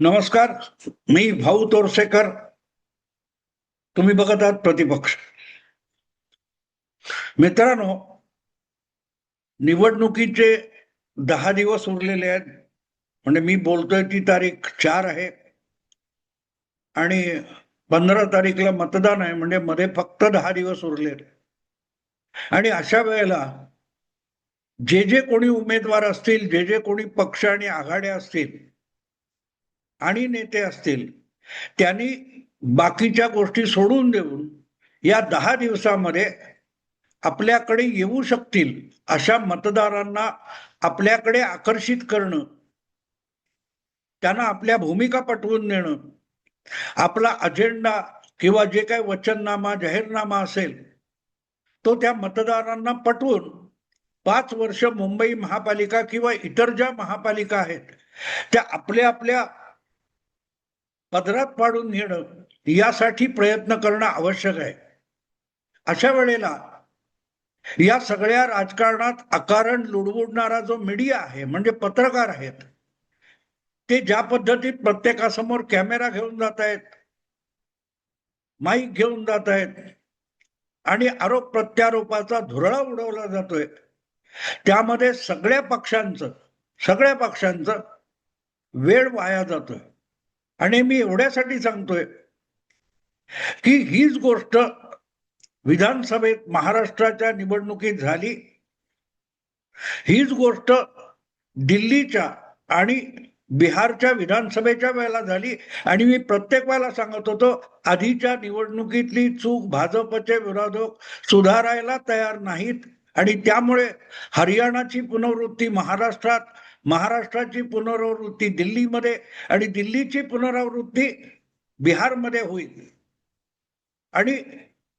नमस्कार. मी भाऊ तोरसेकर. तुम्ही बघत आहात प्रतिपक्ष. मित्रांनो, निवडणुकीचे 10 दिवस उरलेले आहेत. म्हणजे मी बोलतोय ती तारीख 4 आहे आणि 15 तारीखला मतदान आहे. म्हणजे मध्ये फक्त 10 दिवस उरले. आणि अशा वेळेला जे जे कोणी उमेदवार असतील, जे जे कोणी पक्ष आणि आघाड्या असतील आणि नेते असतील, त्यांनी बाकीच्या गोष्टी सोडून देऊन या 10 दिवसामध्ये आपल्याकडे येऊ शकतील अशा मतदारांना आपल्याकडे आकर्षित करणं, त्यांना आपल्या भूमिका पटवून देणं, आपला अजेंडा किंवा जे काही वचननामा जाहीरनामा असेल तो त्या मतदारांना पटवून 5 वर्ष मुंबई महापालिका किंवा इतर ज्या महापालिका आहेत त्या आपल्या आपल्या पदरात पाडून घेणं, यासाठी प्रयत्न करणं आवश्यक आहे. अशा वेळेला या सगळ्या राजकारणात अकारण लुडबुडणारा जो मीडिया आहे, म्हणजे पत्रकार आहेत, ते ज्या पद्धतीत प्रत्येकासमोर कॅमेरा घेऊन जात आहेत, माईक घेऊन जात आहेत आणि आरोप प्रत्यारोपाचा धुरळा उडवला जातोय, त्यामध्ये सगळ्या पक्षांचं वेळ वाया जातोय. आणि मी एवढ्यासाठी सांगतोय की हीच गोष्ट विधानसभेत महाराष्ट्राच्या निवडणुकीत झाली, हीच गोष्ट दिल्लीच्या आणि बिहारच्या विधानसभेच्या वेळेला झाली. आणि मी प्रत्येक वेळेला सांगत होतो, आधीच्या निवडणुकीतली चूक भाजपचे विरोधक सुधारायला तयार नाहीत आणि त्यामुळे हरियाणाची पुनरावृत्ती महाराष्ट्रात, महाराष्ट्राची पुनरावृत्ती दिल्लीमध्ये आणि दिल्लीची पुनरावृत्ती बिहारमध्ये होईल. आणि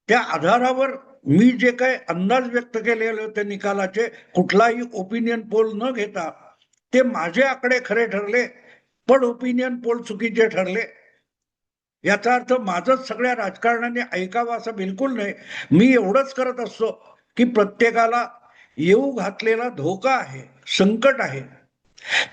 त्या आधारावर मी जे काही अंदाज व्यक्त केलेले होते निकालाचे, कुठलाही ओपिनियन पोल न घेता, ते माझे आकडे खरे ठरले, पण ओपिनियन पोल चुकीचे ठरले. याचा अर्थ माझंच सगळ्या राजकारणाने ऐकावं असं बिलकुल नाही. मी एवढंच करत असतो की प्रत्येकाला येऊ घातलेला धोका आहे, संकट आहे,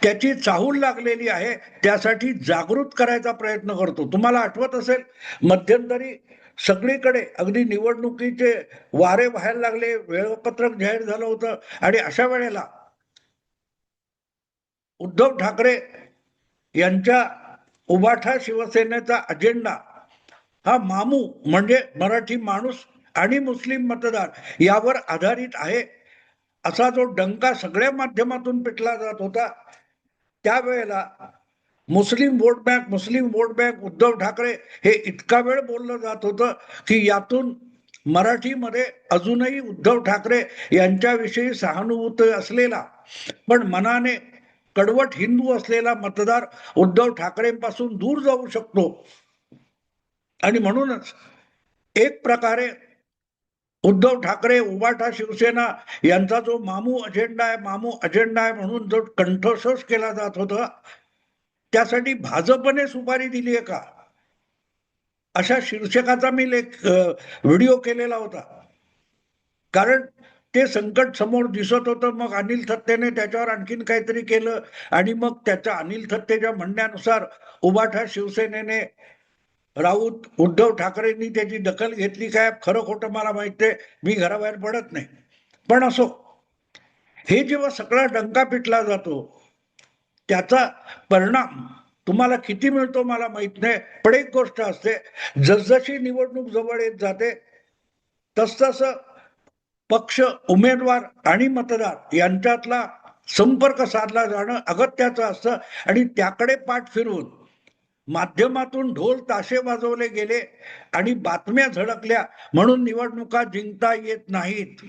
त्याची चाहूल लागलेली आहे, त्यासाठी जागृत करायचा प्रयत्न करतो. तुम्हाला आठवत असेल, मध्यंतरी सगळीकडे अगदी निवडणुकीचे वारे व्हायला लागले, वेळापत्रक जाहीर झालं होतं आणि अशा वेळेला उद्धव ठाकरे यांच्या उबाठा शिवसेनेचा अजेंडा हा मामू म्हणजे मराठी माणूस आणि मुस्लिम मतदार यावर आधारित आहे, असा जो डंका सगळ्या माध्यमातून पिटला जात होता. त्यावेळेला मुस्लिम वोट बँक उद्धव ठाकरे हे इतका वेळ बोललं जात होतं की यातून मराठीमध्ये अजूनही उद्धव ठाकरे यांच्याविषयी सहानुभूती असलेला पण मनाने कडवट हिंदू असलेला मतदार उद्धव ठाकरेंपासून दूर जाऊ शकतो. आणि म्हणूनच एक प्रकारे उद्धव ठाकरे उबाठा शिवसेना यांचा जो मामू अजेंडा आहे म्हणून जो कंठोषोष केला जात होता, त्यासाठी भाजपने सुपारी दिली आहे का, अशा शीर्षकाचा मी व्हिडिओ केलेला होता. कारण ते संकट समोर दिसत होतं. मग अनिल थत्तेने त्याच्यावर आणखीन काहीतरी केलं आणि मग त्याच्या अनिल थत्तेच्या म्हणण्यानुसार उबाठा शिवसेनेने राऊत उद्धव ठाकरेंनी त्याची दखल घेतली. काय खरं खोटं मला माहित आहे, मी घराबाहेर पडत नाही. पण असो, हे जेव्हा सगळा डंका पिटला जातो त्याचा परिणाम तुम्हाला किती मिळतो मला माहित नाही. पण एक गोष्ट असते, जसजशी निवडणूक जवळ येत जाते तसतस पक्ष, उमेदवार आणि मतदार यांच्यातला संपर्क साधला जाणं अगत्याचं असतं. आणि त्याकडे पाठ फिरवून माध्यमातून ढोल ताशे वाजवले गेले आणि बातम्या झळकल्या म्हणून निवडणुका जिंकता येत नाहीत.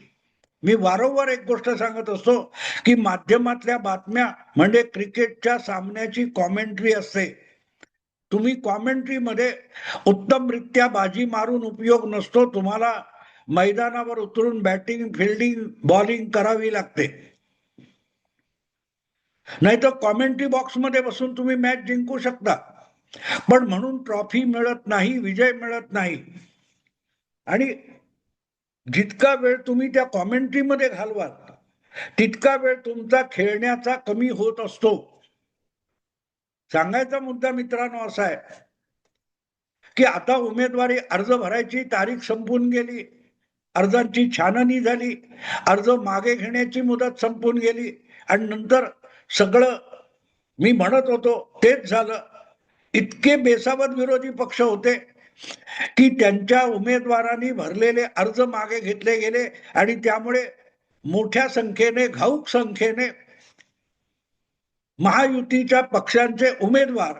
मी वारंवार एक गोष्ट सांगत असतो की माध्यमातल्या बातम्या म्हणजे क्रिकेटच्या सामन्याची कॉमेंट्री असते. तुम्ही कॉमेंट्रीमध्ये उत्तमरित्या बाजी मारून उपयोग नसतो, तुम्हाला मैदानावर उतरून बॅटिंग, फिल्डिंग, बॉलिंग करावी लागते. नाही तर कॉमेंट्री बॉक्समध्ये बसून तुम्ही मॅच जिंकू शकता, पण म्हणून ट्रॉफी मिळत नाही, विजय मिळत नाही. आणि जितका वेळ तुम्ही त्या कॉमेंट्रीमध्ये घालवाल तितका वेळ तुमचा खेळण्याचा कमी होत असतो. सांगायचा मुद्दा मित्रांनो असा आहे की आता उमेदवारी अर्ज भरायची तारीख संपून गेली, अर्जांची छाननी झाली, अर्ज मागे घेण्याची मुदत संपून गेली आणि नंतर सगळं मी म्हणत होतो तेच झालं. इतके बेसावध विरोधी पक्ष होते की त्यांच्या उमेदवारांनी भरलेले अर्ज मागे घेतले गेले आणि त्यामुळे मोठ्या संख्येने, घाऊक संख्येने महायुतीच्या पक्षांचे उमेदवार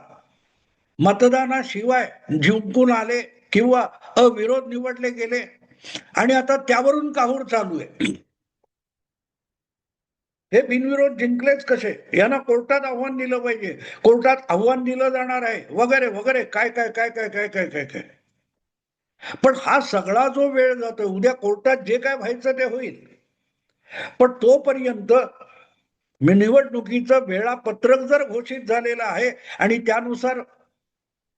मतदानाशिवाय जिंकून आले किंवा अविरोध निवडले गेले आणि आता त्यावरून काहूर चालू आहे. हे बिनविरोध जिंकलेच कसे, यांना कोर्टात आव्हान दिलं पाहिजे, कोर्टात आव्हान दिलं जाणार आहे वगैरे वगैरे काय काय काय काय काय काय काय काय. पण हा सगळा जो वेळ जातो, उद्या कोर्टात जे काय व्हायचं ते होईल, पण तोपर्यंत निवडणुकीचं वेळापत्रक जर घोषित झालेलं आहे आणि त्यानुसार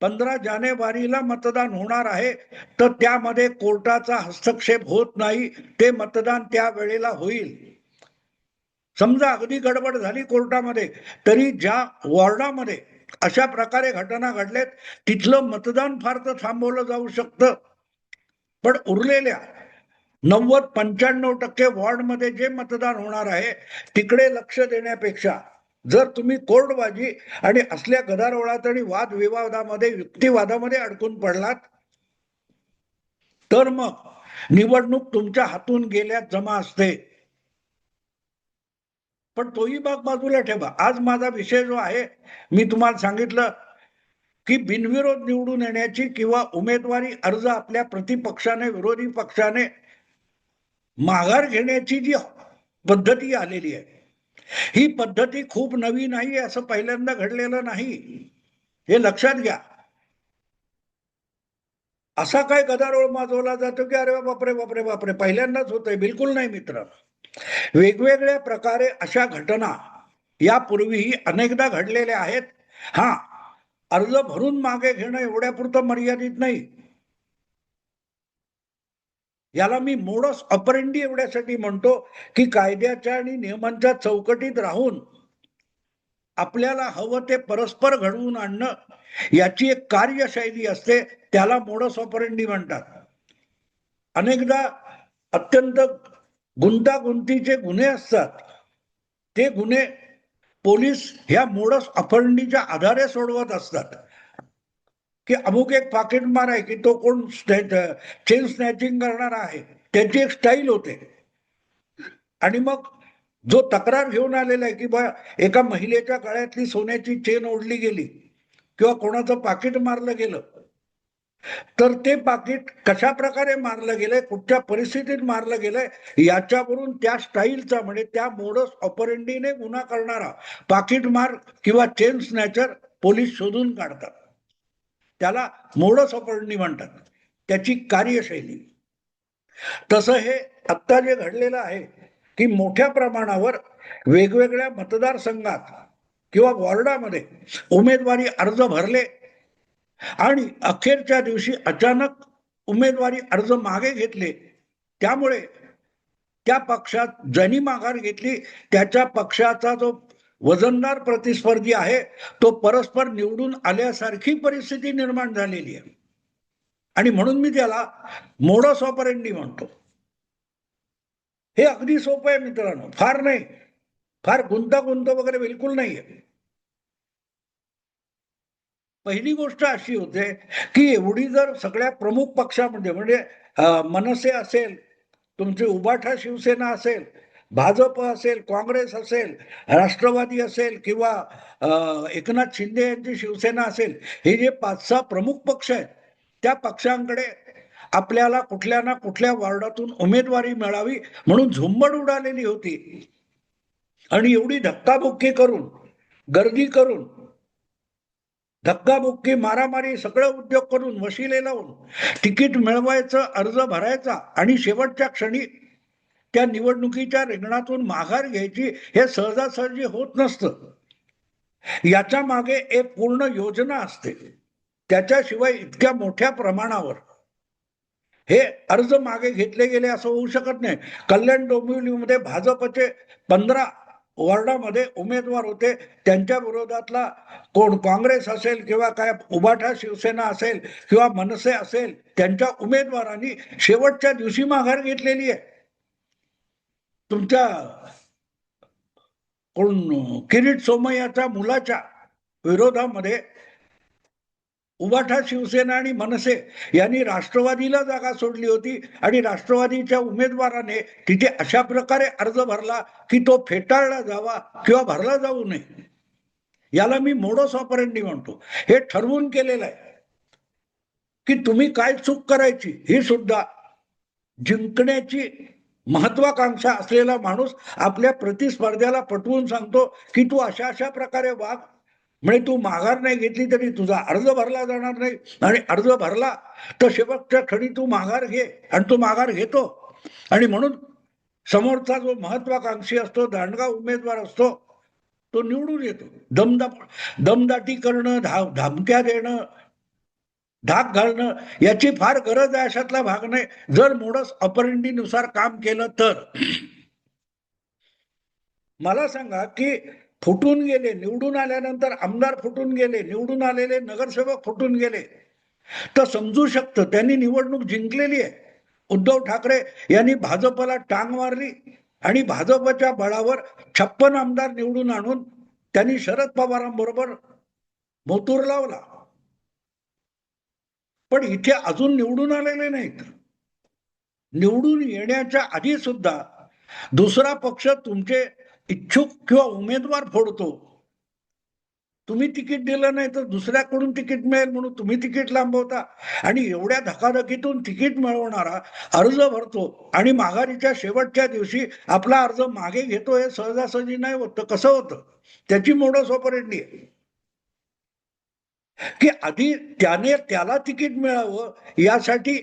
15 जानेवारीला मतदान होणार आहे, तर त्यामध्ये कोर्टाचा हस्तक्षेप होत नाही, ते मतदान त्या वेळेला होईल. समजा अगदी गडबड झाली कोर्टामध्ये, तरी ज्या वॉर्डामध्ये अशा प्रकारे घटना घडल्यात तिथलं मतदान फार तर थांबवलं जाऊ शकतं, पण उरलेल्या 90-95% वॉर्डमध्ये जे मतदान होणार आहे तिकडे लक्ष देण्यापेक्षा जर तुम्ही कोर्टबाजी आणि असल्या गदारोळात आणि वादविवादामध्ये, युक्तिवादामध्ये अडकून पडलात, तर मग निवडणूक तुमच्या हातून गेल्यात जमा असते. पण तोही भाग बाजूला ठेवा. आज माझा विषय जो आहे, मी तुम्हाला सांगितलं की बिनविरोध निवडून येण्याची किंवा उमेदवारी अर्ज आपल्या प्रतिपक्षाने, विरोधी पक्षाने माघार घेण्याची जी पद्धती आलेली आहे, ही पद्धती खूप नवी नाही, असं पहिल्यांदा घडलेलं नाही, हे लक्षात घ्या. असा काय गदारोळ माजवला जातो की अरे बापरे बापरे बापरे पहिल्यांदाच होतंय? बिलकुल नाही मित्र. वेगवेगळ्या प्रकारे अशा घटना यापूर्वीही अनेकदा घडलेल्या आहेत. हा, अर्ज भरून मागे घेणं एवढ्यापुरतं मर्यादित नाही. याला मी मोडस ऑपरेंडी एवढ्यासाठी म्हणतो की कायद्याच्या आणि नियमांच्या चौकटीत राहून आपल्याला हवं ते परस्पर घडवून आणणं, याची एक कार्यशैली असते, त्याला मोडस ऑपरेंडी म्हणतात. अनेकदा अत्यंत गुंतागुंतीचे गुन्हे असतात, ते गुन्हे पोलीस ह्या मोडस ऑपरेंडीच्या आधारे सोडवत असतात की अमुक एक पाकिटमार आहे की तो कोण चेन स्नॅचिंग करणार आहे, त्याची एक स्टाईल होते. आणि मग जो तक्रार घेऊन आलेला आहे की बा एका महिलेच्या गळ्यातली सोन्याची चेन ओढली गेली किंवा कोणाचं पाकिट मारलं गेलं, तर ते पाकिट कशा प्रकारे मारलं गेलंय, कुठच्या परिस्थितीत मारलं गेलंय, याच्यावरून त्या स्टाईलचा म्हणजे त्या मोडस ऑपरेंडीने गुन्हा करणारा पाकिट मार किंवा चेन स्नॅचर पोलीस शोधून काढतात. त्याला मोडस ऑपरेंडी म्हणतात, त्याची कार्यशैली. तसं हे आत्ता जे घडलेलं आहे की मोठ्या प्रमाणावर वेगवेगळ्या मतदारसंघात किंवा वॉर्डामध्ये उमेदवारी अर्ज भरले आणि अखेरच्या दिवशी अचानक उमेदवारी अर्ज मागे घेतले, त्यामुळे त्या पक्षात ज्यांनी माघार घेतली त्याच्या पक्षाचा जो वजनदार प्रतिस्पर्धी आहे तो परस्पर निवडून आल्यासारखी परिस्थिती निर्माण झालेली आहे. आणि म्हणून मी त्याला मोडस ऑपरेंडी म्हणतो. हे अगदी सोपं आहे मित्रांनो, फार नाही, फार गुंतागुंत वगैरे बिलकुल नाहीये. पहिली गोष्ट अशी होते की एवढी जर सगळ्या प्रमुख पक्षामध्ये म्हणजे मनसे असेल, तुमची उबाठा शिवसेना असेल, भाजप असेल, काँग्रेस असेल, राष्ट्रवादी असेल किंवा एकनाथ शिंदे यांची शिवसेना असेल, हे जे 5-6 प्रमुख पक्ष आहेत, त्या पक्षांकडे आपल्याला कुठल्या ना कुठल्या वॉर्डातून उमेदवारी मिळावी म्हणून झुंबड उडालेली होती. आणि एवढी धक्काबुक्की करून, गर्दी करून, धक्काबुक्की, मारामारी, सगळं उद्योग करून, वशिले लावून तिकीट मिळवायचं, अर्ज भरायचा आणि शेवटच्या क्षणी त्या निवडणुकीच्या रिंगणातून माघार घ्यायची, हे सहजासहजी होत नसतं. याच्या मागे एक पूर्ण योजना असते. त्याच्याशिवाय इतक्या मोठ्या प्रमाणावर हे अर्ज मागे घेतले गेले असं होऊ शकत नाही. कल्याण डोंबिवलीमध्ये भाजपचे 15 वॉर्डामध्ये उमेदवार होते, त्यांच्या विरोधातला कोण काँग्रेस असेल किंवा काय उभाठा शिवसेना असेल किंवा मनसे असेल, त्यांच्या उमेदवारांनी शेवटच्या दिवशी माघार घेतलेली आहे. तुमच्या कोण किरीट सोमय्याच्या मुलाच्या विरोधामध्ये उभाठा शिवसेना आणि मनसे यांनी राष्ट्रवादीला जागा सोडली होती आणि राष्ट्रवादीच्या उमेदवाराने तिथे अशा प्रकारे अर्ज भरला की तो फेटाळला जावा किंवा भरला जाऊ नये. याला मी मोडस ऑपरेंडी म्हणतो. हे ठरवून केलेलं आहे की तुम्ही काय चूक करायची ही सुद्धा जिंकण्याची महत्वाकांक्षा असलेला माणूस आपल्या प्रतिस्पर्ध्याला पटवून सांगतो की तू अशा अशा प्रकारे वाग, म्हणजे तू माघार नाही घेतली तरी तुझा अर्ज भरला जाणार नाही, आणि अर्ज भरला तर शेवटच्या क्षणी तू माघार घे, आणि तू माघार घेतो. आणि म्हणून समोरचा जो महत्वाकांक्षी असतो, दांडगा उमेदवार असतो, तो निवडून येतो. दमदाटी करणं, धमक्या देणं, धाक घालणं याची फार गरज आहे अशातला भाग नाही, जर मोडस ऑपरेंडीनुसार काम केलं तर. मला सांगा की फुटून गेले, निवडून आल्यानंतर आमदार फुटून गेले, निवडून आलेले नगरसेवक फुटून गेले, तर समजू शकतं त्यांनी निवडणूक जिंकलेली आहे. उद्धव ठाकरे यांनी भाजपला टांग मारली आणि भाजपच्या बळावर 56 आमदार निवडून आणून त्यांनी शरद पवारांबरोबर मोतूर लावला. पण इथे अजून निवडून आलेले नाहीत. निवडून येण्याच्या आधी सुद्धा दुसरा पक्ष तुमचे इच्छुक किंवा उमेदवार फोडतो. तुम्ही तिकीट दिलं नाही तर दुसऱ्याकडून तिकीट मिळेल म्हणून तुम्ही तिकीट लांबवता, आणि एवढ्या धकाधकीतून तिकीट मिळवणारा अर्ज भरतो आणि माघारीच्या शेवटच्या दिवशी आपला अर्ज मागे घेतो. हे सहजासहजी नाही होत. कसं होतं? त्याची मोडस ऑपरेंडी आहे की आधी त्याला तिकीट मिळावं यासाठी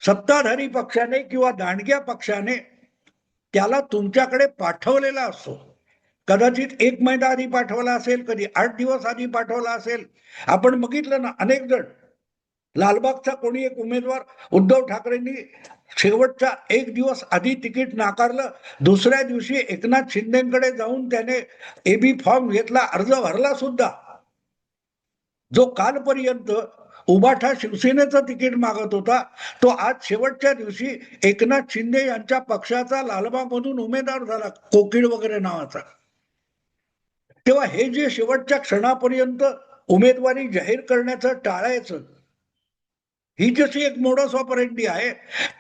सत्ताधारी पक्षाने किंवा दांडग्या पक्षाने त्याला तुमच्याकडे पाठवलेला असतो. कदाचित 1 महिना आधी पाठवला असेल, कधी 8 दिवस आधी पाठवला असेल. आपण बघितलं ना, अनेक जण, लालबागचा कोणी एक उमेदवार उद्धव ठाकरेंनी शेवटचा 1 दिवस आधी तिकीट नाकारलं, दुसऱ्या दिवशी एकनाथ शिंदेकडे जाऊन त्याने एबी फॉर्म घेतला, अर्ज भरला सुद्धा. जो कालपर्यंत उभाठा शिवसेनेचं तिकीट मागत होता, तो आज शेवटच्या दिवशी एकनाथ शिंदे यांच्या पक्षाचा लालबागमधून उमेदवार झाला, कोकिळ वगैरे नावाचा. तेव्हा हे जे शेवटच्या क्षणापर्यंत उमेदवारी जाहीर करण्याचं टाळायचं, ही जशी एक मोडस ऑपरेंडी आहे,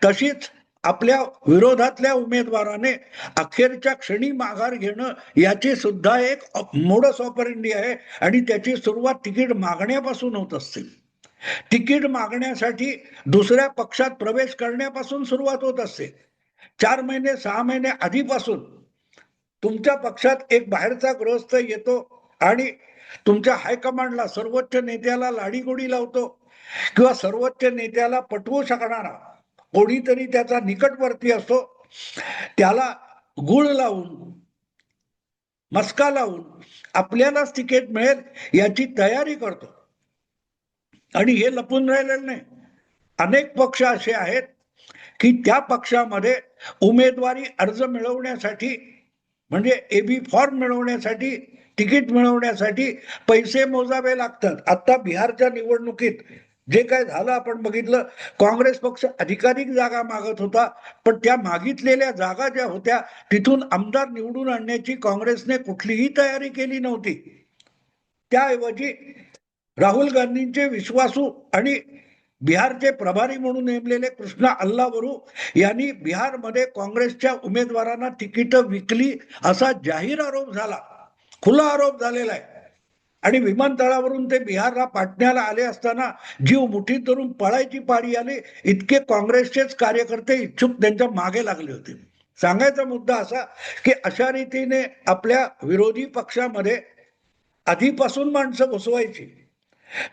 तशीच आपल्या विरोधातल्या उमेदवाराने अखेरच्या क्षणी माघार घेणं याची सुद्धा एक मोडस ऑपरेंडी आहे. आणि त्याची सुरुवात तिकीट मागण्यापासून होत असते. तिकीट मागण्यासाठी दुसऱ्या पक्षात प्रवेश करण्यापासून सुरुवात होत असते. 4 महिने 6 महिने आधीपासून तुमच्या पक्षात एक बाहेरचा गृहस्थ येतो आणि तुमच्या हायकमांडला, सर्वोच्च नेत्याला लाडीगोडी लावतो, किंवा सर्वोच्च नेत्याला पटवू शकणारा कोणीतरी त्याचा निकटवर्ती असतो, त्याला गुळ लावून, मस्का लावून आपल्यालाच तिकीट मिळेल याची तयारी करतो. आणि हे लपून राहिलेलं नाही. अनेक पक्ष असे आहेत की त्या पक्षामध्ये उमेदवारी अर्ज मिळवण्यासाठी, म्हणजे एबी फॉर्म मिळवण्यासाठी, तिकीट मिळवण्यासाठी पैसे मोजावे लागतात. आता बिहारच्या निवडणुकीत जे काय झालं आपण बघितलं. काँग्रेस पक्ष अधिकाधिक जागा मागत होता, पण त्या मागितलेल्या जागा ज्या होत्या तिथून आमदार निवडून आणण्याची काँग्रेसने कुठलीही तयारी केली नव्हती. त्याऐवजी राहुल गांधींचे विश्वासू आणि बिहारचे प्रभारी म्हणून नेमलेले कृष्णा अल्लावरू यांनी बिहारमध्ये काँग्रेसच्या उमेदवारांना तिकीट विकली असा जाहीर आरोप झाला, खुला आरोप झालेला आहे. आणि विमानतळावरून ते बिहारला पाटण्याला आले असताना जीव मुठीत धरून पळायची पाळी आली. इतके काँग्रेसचेच कार्यकर्ते इच्छुक त्यांच्या मागे लागले होते. सांगायचा मुद्दा असा की अशा रीतीने आपल्या विरोधी पक्षामध्ये आधीपासून माणसं घुसवायची,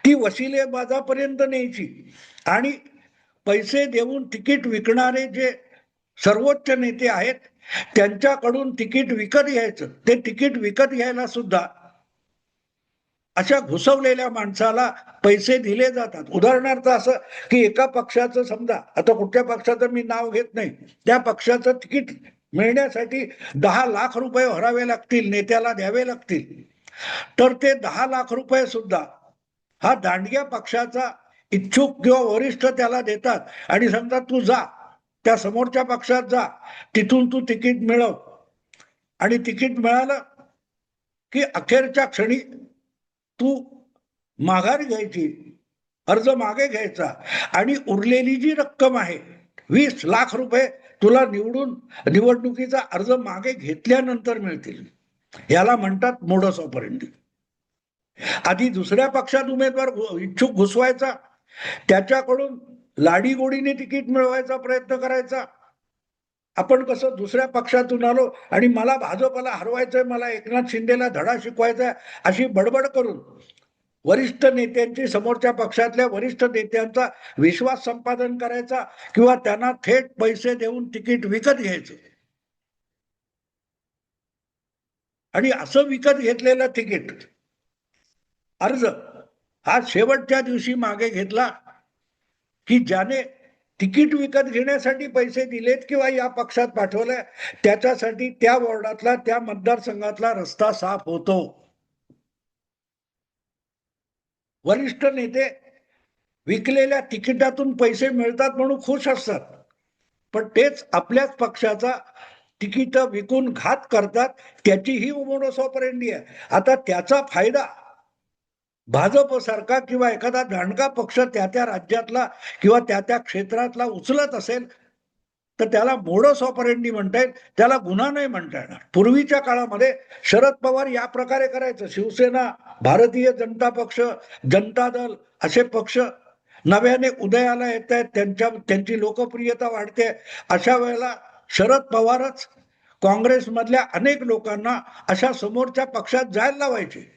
ती वशिलेबाजापर्यंत न्यायची, आणि पैसे देऊन तिकीट विकणारे जे सर्वोच्च नेते आहेत त्यांच्याकडून तिकीट विकत घ्यायचं. ते तिकीट विकत घ्यायला सुद्धा अशा घुसवलेल्या माणसाला पैसे दिले जातात. उदाहरणार्थ असं की एका पक्षाचं, समजा आता कुठल्या पक्षाचं मी नाव घेत नाही, त्या पक्षाचं तिकीट मिळण्यासाठी 10 लाख रुपये भरावे लागतील, नेत्याला द्यावे लागतील. तर ते 10 लाख रुपये सुद्धा हा दांडग्या पक्षाचा इच्छुक किंवा वरिष्ठ त्याला देतात आणि समजा तू जा त्या समोरच्या पक्षात जा, तिथून तू तिकीट मिळव आणि तिकीट मिळालं की अखेरच्या क्षणी तू माघार घ्यायची, अर्ज मागे घ्यायचा आणि उरलेली जी रक्कम आहे 20 लाख रुपये तुला निवडणुकीचा अर्ज मागे घेतल्यानंतर मिळतील. याला म्हणतात मोडस ऑपरेंडी. आधी दुसऱ्या पक्षात उमेदवार इच्छुक घुसवायचा, त्याच्याकडून लाडीगोडीने तिकीट मिळवायचा प्रयत्न करायचा. आपण कसं दुसऱ्या पक्षातून आलो आणि मला भाजपला हरवायचंय, मला एकनाथ शिंदेला धडा शिकवायचा अशी बडबड करून वरिष्ठ नेत्यांची, समोरच्या पक्षातल्या वरिष्ठ नेत्यांचा विश्वास संपादन करायचा किंवा त्यांना थेट पैसे देऊन तिकीट विकत घ्यायचं. आणि असं विकत घेतलेलं तिकीट अर्ज हा शेवटच्या दिवशी मागे घेतला की ज्याने तिकीट विकत घेण्यासाठी पैसे दिलेत किंवा या पक्षात पाठवलंय त्याच्यासाठी त्या वॉर्डातला, त्या मतदारसंघातला रस्ता साफ होतो. वरिष्ठ नेते विकलेल्या तिकिटातून पैसे मिळतात म्हणून खुश असतात, पण तेच आपल्याच पक्षाचा तिकीट विकून घात करतात. त्याची ही मोडस ऑपरेंडी आहे. आता त्याचा फायदा भाजप सारखा किंवा एखादा दांडगा पक्ष त्या त्या राज्यातला किंवा त्या त्या क्षेत्रातला उचलत असेल तर त्याला मोडस ऑपरेंडी म्हणता येईल, त्याला गुन्हा नाही म्हणता येणार. पूर्वीच्या काळामध्ये शरद पवार या प्रकारे करायचं. शिवसेना, भारतीय जनता पक्ष, जनता दल असे पक्ष नव्याने उदयाला येत आहेत, त्यांची लोकप्रियता वाढते. अशा वेळेला शरद पवारच काँग्रेसमधल्या अनेक लोकांना अशा समोरच्या पक्षात जायला लावायचे.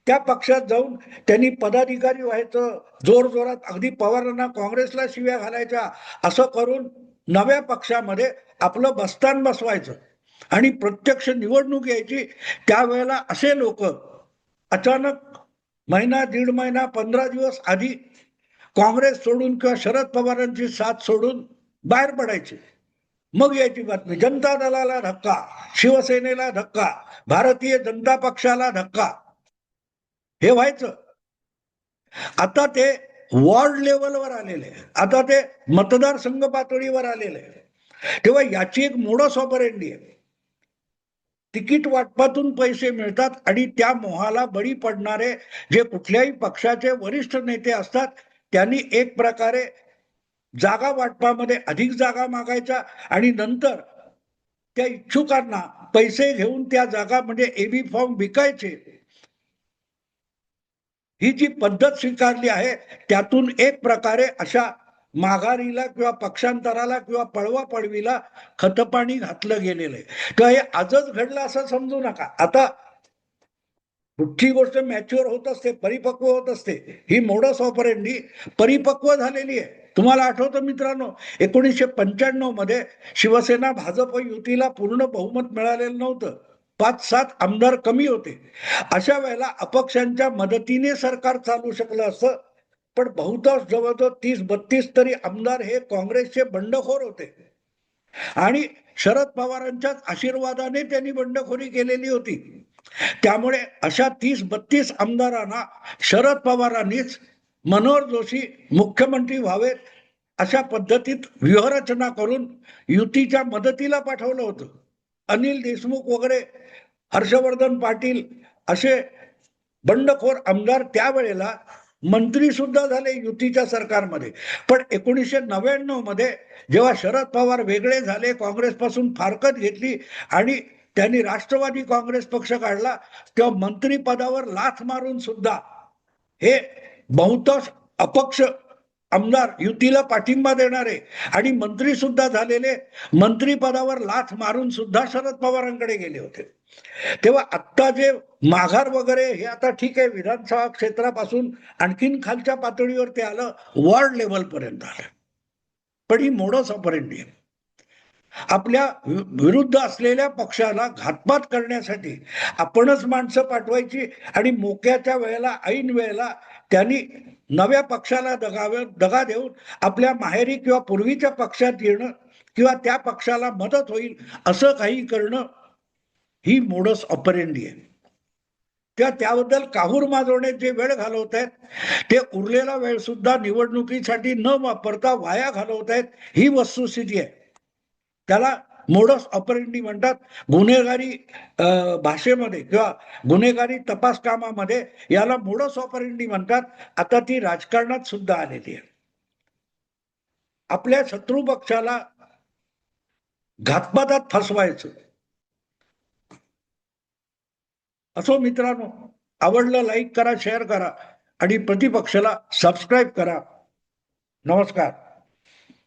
त्या पक्षात जाऊन त्यांनी पदाधिकारी व्हायचं, जोर जोरात अगदी पवारांना काँग्रेसला शिव्या घालायच्या, असं करून नव्या पक्षामध्ये आपलं बस्तान बसवायचं आणि प्रत्यक्ष निवडणूक यायची. त्यावेळेला असे लोक अचानक महिना, दीड महिना, 15 दिवस आधी काँग्रेस सोडून किंवा शरद पवारांची साथ सोडून बाहेर पडायचे. मग यायची बातमी, जनता दलाला धक्का, शिवसेनेला धक्का, भारतीय जनता पक्षाला धक्का, हे व्हायचं. आता ते वॉर्ड लेवलवर आलेले, आता ते मतदारसंघ पातळीवर आलेले. तेव्हा याची एक मोडस ऑपरेंडी आहे. तिकीट वाटपातून पैसे मिळतात आणि त्या मोहाला बळी पडणारे जे कुठल्याही पक्षाचे वरिष्ठ नेते असतात त्यांनी एक प्रकारे जागा वाटपामध्ये अधिक जागा मागायच्या आणि नंतर त्या इच्छुकांना पैसे घेऊन त्या जागा म्हणजे एबी फॉर्म विकायचे. ही जी पद्धत स्वीकारली आहे त्यातून एक प्रकारे अशा माघारीला किंवा पक्षांतराला किंवा पळवापळवीला खतपाणी घातलं गेलेलं आहे. तर हे आजच घडलं असं समजू नका. आता कुठची गोष्ट मॅच्युअर होत असते, परिपक्व होत असते. ही मोडस ऑपरेंडी परिपक्व झालेली आहे. तुम्हाला आठवतं मित्रांनो, 1995 मध्ये शिवसेना भाजप युतीला पूर्ण बहुमत मिळालेलं नव्हतं. 5-7 आमदार कमी होते. अशा वेळेला अपक्षांच्या मदतीने सरकार चालू शकलं असतं, पण बहुतांश जवळजवळ 30-32 तरी आमदार हे काँग्रेसचे बंडखोर होते आणि शरद पवारांच्याच आशीर्वादाने त्यांनी बंडखोरी केलेली होती. त्यामुळे अशा 30-32 आमदारांना शरद पवारांनीच मनोहर जोशी मुख्यमंत्री व्हावेत अशा पद्धतीत व्यूहरचना करून युतीच्या मदतीला पाठवलं होतं. अनिल देशमुख वगैरे, हर्षवर्धन पाटील असे बंडखोर आमदार त्यावेळेला मंत्री सुद्धा झाले युतीच्या सरकारमध्ये. पण 1999 मध्ये जेव्हा शरद पवार वेगळे झाले, काँग्रेसपासून फारकत घेतली आणि त्यांनी राष्ट्रवादी काँग्रेस पक्ष काढला, तेव्हा मंत्रीपदावर लाथ मारून सुद्धा हे बहुतांश अपक्ष आमदार युतीला पाठिंबा देणारे आणि मंत्री सुद्धा झालेले मंत्रीपदावर लाथ मारून सुद्धा शरद पवारांकडे गेले होते. तेव्हा आत्ता जे माघार वगैरे हे आता ठीक आहे, विधानसभा क्षेत्रापासून आणखीन खालच्या पातळीवर ते आलं, वॉर्ड लेवल पर्यंत आलं. पण ही मोडस ऑपरेंडी आहे. आपल्या विरुद्ध असलेल्या पक्षाला घातपात करण्यासाठी आपणच माणसं पाठवायची आणि मोक्याच्या वेळेला, ऐन वेळेला त्यांनी नव्या पक्षाला दगा देऊन आपल्या माहेरी किंवा पूर्वीच्या पक्षात येणं, किंवा त्या पक्षाला मदत होईल असं काही करणं ही मोडस ऑपरेंडी आहे. त्याबद्दल काहूर माजवण्यात जे वेळ घालवत आहेत ते उरलेला वेळ सुद्धा निवडणुकीसाठी न वापरता वाया घालवत आहेत, ही वस्तुस्थिती आहे. त्याला मोडस ऑपरेंडी म्हणतात. गुन्हेगारी भाषेमध्ये किंवा गुन्हेगारी तपास कामामध्ये याला मोडस ऑपरेंडी म्हणतात. आता ती राजकारणात सुद्धा आलेली आहे. आपल्या शत्रू पक्षाला घातपातात फसवायचं. असो मित्रांनो, आवडलं लाईक करा, शेअर करा आणि प्रतिपक्षाला सबस्क्राईब करा. नमस्कार.